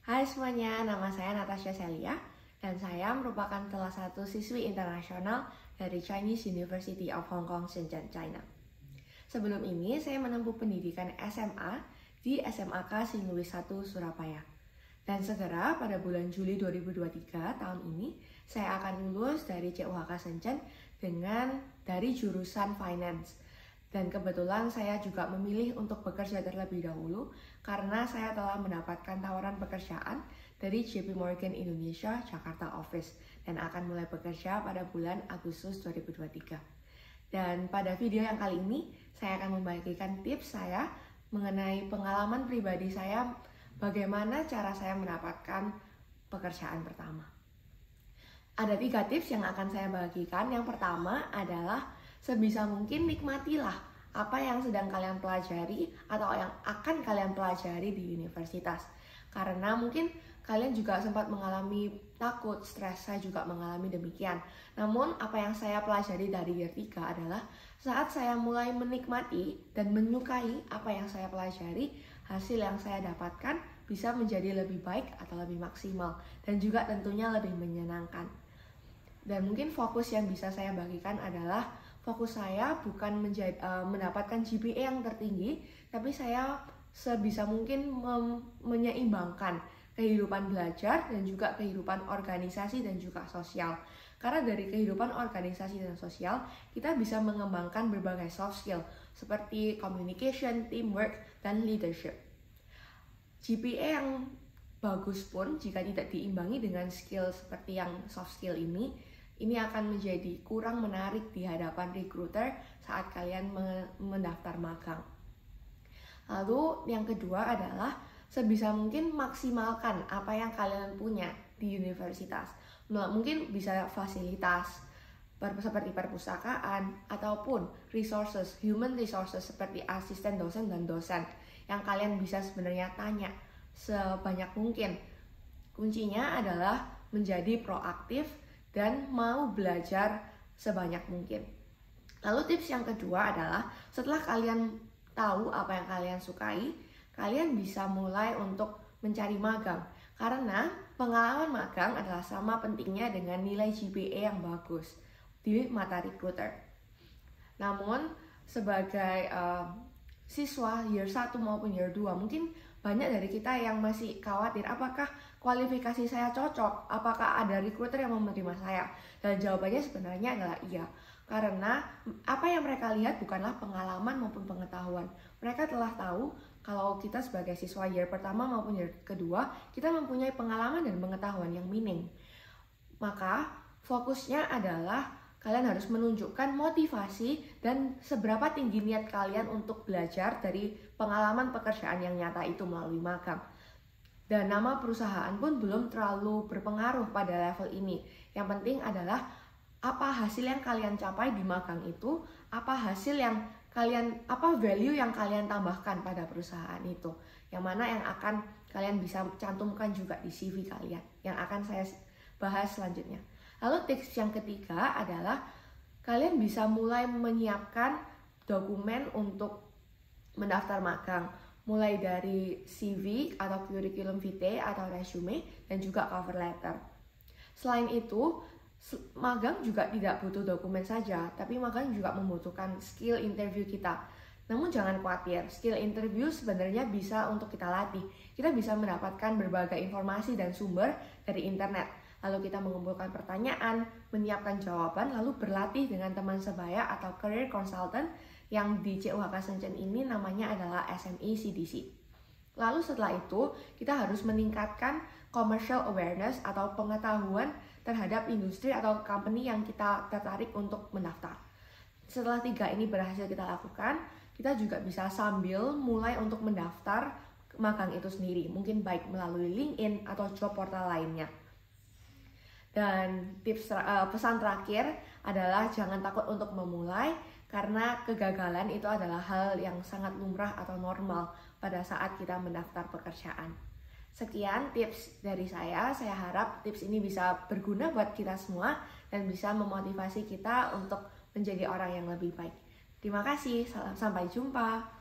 Hai semuanya, nama saya Natasha Celia dan saya merupakan salah satu siswi internasional dari Chinese University of Hong Kong, Shenzhen, China. Sebelum ini saya menempuh pendidikan SMA di SMAK St. Louis I, Surabaya. Dan segera pada bulan Juli 2023 tahun ini, saya akan lulus dari CUHK Shenzhen dari jurusan Finance. Dan kebetulan saya juga memilih untuk bekerja terlebih dahulu karena saya telah mendapatkan tawaran pekerjaan dari JP Morgan Indonesia Jakarta Office dan akan mulai bekerja pada bulan Agustus 2023. Dan pada video yang kali ini, saya akan membagikan tips saya mengenai pengalaman pribadi saya bagaimana cara saya mendapatkan pekerjaan pertama. Ada 3 tips yang akan saya bagikan. Yang pertama adalah sebisa mungkin nikmatilah apa yang sedang kalian pelajari atau yang akan kalian pelajari di universitas. Karena mungkin kalian juga sempat mengalami takut, stres, saya juga mengalami demikian. Namun apa yang saya pelajari dari year 3 adalah saat saya mulai menikmati dan menyukai apa yang saya pelajari, hasil yang saya dapatkan bisa menjadi lebih baik atau lebih maksimal dan juga tentunya lebih menyenangkan. Dan mungkin fokus yang bisa saya bagikan adalah fokus saya bukan mendapatkan GPA yang tertinggi, tapi saya sebisa mungkin menyeimbangkan kehidupan belajar dan juga kehidupan organisasi dan juga sosial. Karena dari kehidupan organisasi dan sosial, kita bisa mengembangkan berbagai soft skill seperti communication, teamwork, dan leadership. GPA yang bagus pun jika tidak diimbangi dengan skill seperti yang soft skill ini akan menjadi kurang menarik di hadapan recruiter saat kalian mendaftar magang. Lalu yang kedua adalah sebisa mungkin maksimalkan apa yang kalian punya di universitas. Mungkin bisa fasilitas seperti perpustakaan ataupun resources, human resources seperti asisten dosen dan dosen yang kalian bisa sebenarnya tanya sebanyak mungkin. Kuncinya adalah menjadi proaktif dan mau belajar sebanyak mungkin. Lalu tips yang kedua adalah setelah kalian tahu apa yang kalian sukai, kalian bisa mulai untuk mencari magang. Karena pengalaman magang adalah sama pentingnya dengan nilai GPA yang bagus di mata recruiter. Namun sebagai siswa year 1 maupun year 2, mungkin banyak dari kita yang masih khawatir apakah kualifikasi saya cocok, apakah ada recruiter yang menerima saya. Dan jawabannya sebenarnya adalah iya. Karena apa yang mereka lihat bukanlah pengalaman maupun pengetahuan. Mereka telah tahu kalau kita sebagai siswa year pertama maupun year kedua, kita mempunyai pengalaman dan pengetahuan yang minim. Maka fokusnya adalah kalian harus menunjukkan motivasi dan seberapa tinggi niat kalian untuk belajar dari pengalaman pekerjaan yang nyata itu melalui magang. Dan nama perusahaan pun belum terlalu berpengaruh pada level ini. Yang penting adalah apa hasil yang kalian capai di magang itu, apa value yang kalian tambahkan pada perusahaan itu. Yang mana yang akan kalian bisa cantumkan juga di CV kalian, yang akan saya bahas selanjutnya. Lalu tips yang ketiga adalah kalian bisa mulai menyiapkan dokumen untuk mendaftar magang. Mulai dari CV atau curriculum vitae atau resume dan juga cover letter. Selain itu, magang juga tidak butuh dokumen saja, tapi magang juga membutuhkan skill interview kita. Namun jangan khawatir, skill interview sebenarnya bisa untuk kita latih. Kita bisa mendapatkan berbagai informasi dan sumber dari internet. Lalu kita mengumpulkan pertanyaan, menyiapkan jawaban, lalu berlatih dengan teman sebaya atau career consultant yang di CUHK Shenzhen ini namanya adalah SME CDC. Lalu setelah itu, kita harus meningkatkan commercial awareness atau pengetahuan terhadap industri atau company yang kita tertarik untuk mendaftar. Setelah 3 ini berhasil kita lakukan, kita juga bisa sambil mulai untuk mendaftar magang itu sendiri, mungkin baik melalui LinkedIn atau job portal lainnya. Dan pesan terakhir adalah jangan takut untuk memulai, karena kegagalan itu adalah hal yang sangat lumrah atau normal pada saat kita mendaftar pekerjaan. Sekian tips dari saya harap tips ini bisa berguna buat kita semua dan bisa memotivasi kita untuk menjadi orang yang lebih baik. Terima kasih, sampai jumpa.